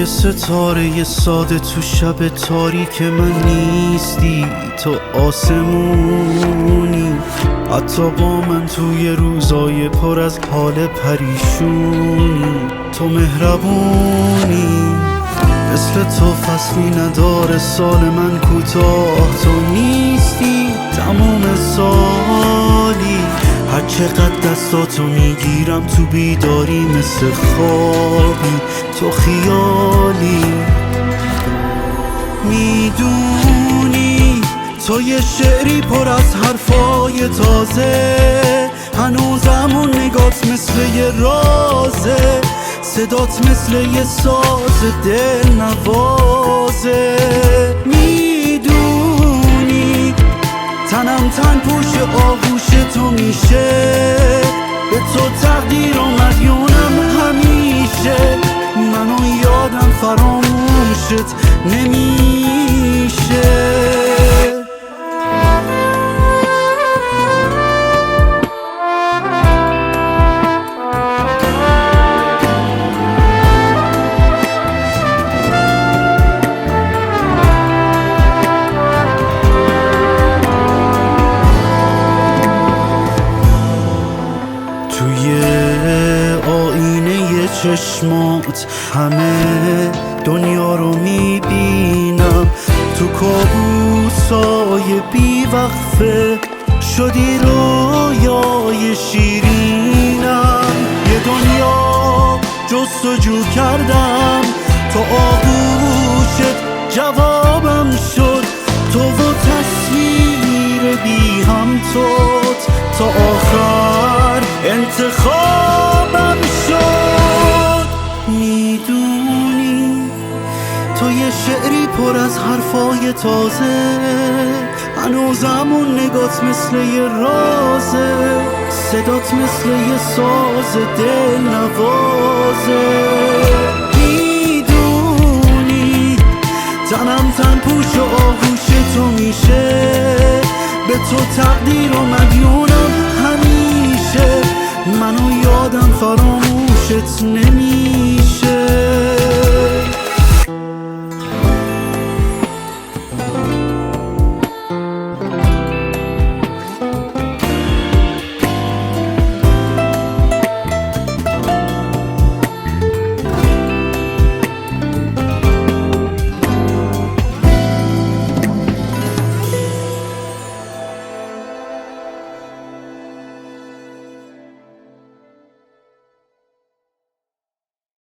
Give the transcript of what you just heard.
یه ستاره ساده تو شب تاریک من نیستی، تو آسمونی حتی با من توی روزای پر از حال پریشونی. تو مهربونی مثل تو فصلی نداره، سال من کوتاه تو نیستی تموم سالی. هر چقدر دستاتو میگیرم تو بیداری مثل خوابی، تو خیالی. میدونی تو یه شعری پر از حرفای تازه، هنوزم اون نگات مثل یه رازه، صدات مثل یه ساز دل نوازه. میدونی تنم تن پوش آغوش تو میشه، به تو تقدیر و مدیونم همیشه. منو یادم فراموشت نمیشه. توی آینه چشمات همه دنیا رو میبینم، تو کابوسای بیوقفه شدی رویای شیرینم. یه دنیا جستجو کردم، تو آغوشت جوابم شد، تو و تصویر بی هم توت تا آخر انتخابم شد. میدونی تو یه شعری پر از حرفای تازه، هنوزم اون نگات مثل یه رازه، صدات مثل یه ساز دل نوازه. میدونی تنم تن پوش و آغوش تو میشه، به تو تقدیر و مدیونم